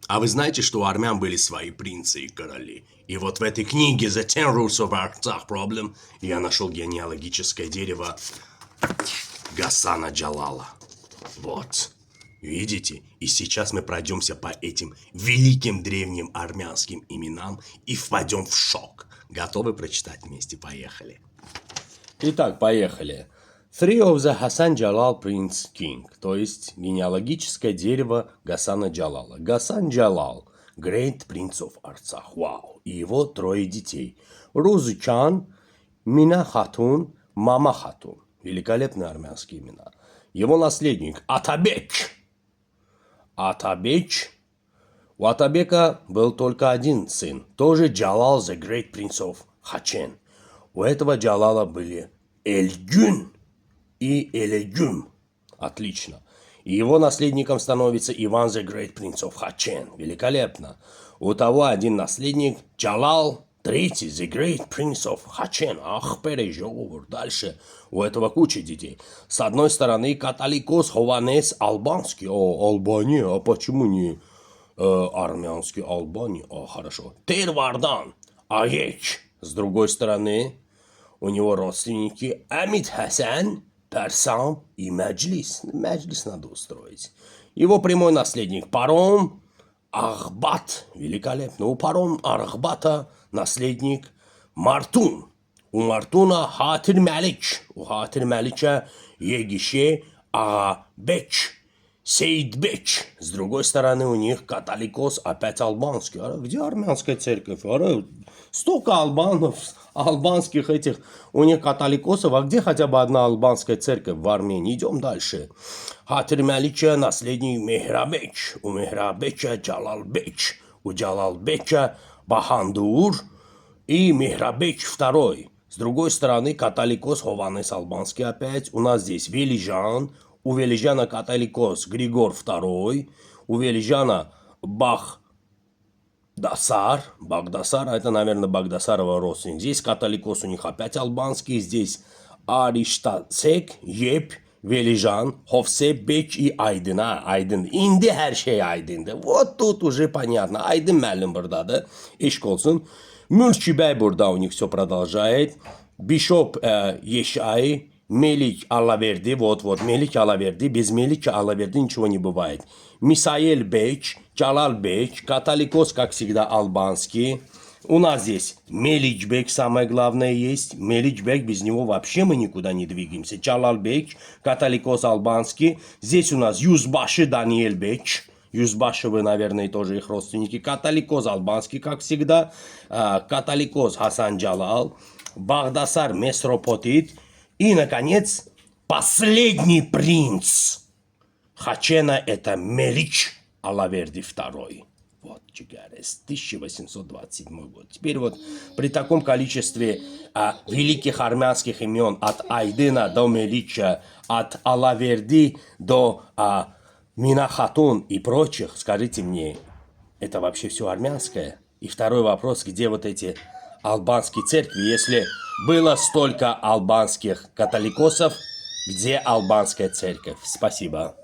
А вы знаете, что у армян были свои принцы и короли? И вот в этой книге The Ten Rules of Artsakh Problem я нашел генеалогическое дерево Гасана Джалала. Вот. Видите? И сейчас мы пройдемся по этим великим древним армянским именам и впадем в шок. Готовы прочитать вместе? Поехали. Итак, поехали. Three of the Hassan Jalal Prince King, то есть генеалогическое дерево Гасана Джалала. Гасан Джалал, Great Prince of Artsakh, вау, и его трое детей. Рузучан, Мина Хатун, Мама Хатун. Великолепные армянские имена. Его наследник Атабек. Атабек. У Атабека был только один сын, тоже Джалал, the Great Prince of Хачен. У этого Джалала были Эльгюн и Элегюм. Отлично. И его наследником становится Иван the Great Prince of Хачен. Великолепно. У того один наследник Джалал, третий the Great Prince of Хачен. Ах, пережевываю. Дальше. У этого куча детей. С одной стороны католикос Хованес Албанский. О, Албания. А почему не армянский Албания? О, хорошо. Тервардан. Аеч. С другой стороны у него родственники Амид Хасан, Персам и Меджлис. Меджлис надо устроить. Его прямой наследник Паром Ахбат. Великолепно. У Паром Ахбата наследник Мартун. У Мартуна Хатир Малик. У Хатир Малича Егише Агабеч. Сейдбеч. С другой стороны у них католикос опять албанский. Где армянская церковь? Столько албанских этих, у них католикосов, а где хотя бы одна албанская церковь в Армении? Идем дальше. Хатир Малича наследник Мехрабеч. У Мехрабеча Джалалбеч. У Джалалбеча Бахандур и Мехрабеч второй. С другой стороны католикос Хованес албанский опять. У нас здесь Велижан. У Велижана католикос Григор II. У Велижана Багдасар, это, наверное, Багдасарова родственник. Здесь католикос у них опять албанский. Здесь Ариштацек, Еп, Велижан, Ховсеп, Беч и Айден. Айден. Инде her şey Айден'de. Вот тут уже понятно. Айден Мэллин burada da. Eşk olsun. Mülkübey burada у них все продолжает. Бишоп Ешай, Мелик Алаверди. Вот, Мелик Алаверди. Без Мелика Алаверди ничего не бывает. Мисаэль Беч, Джалал Беч, католикос, как всегда, албанский. У нас здесь Меличбек, самое главное, есть. Меличбек, без него вообще мы никуда не двигаемся. Джалалбек, католикос албанский. Здесь у нас Юзбаши Даниэль Беч. Юзбаши, вы, наверное, тоже их родственники. Католикос албанский, как всегда. Католикос Хасан Джалал. Багдасар Месропотит. И, наконец, последний принц Хачена – это Мелич Алаверди II. Вот, Чигарес, 1827 год. Теперь вот при таком количестве великих армянских имен от Айдена до Мелича, от Алаверди до Минахатун и прочих, скажите мне, это вообще все армянское? И второй вопрос, где вот эти албанские церкви? Если было столько албанских католикосов, где албанская церковь? Спасибо.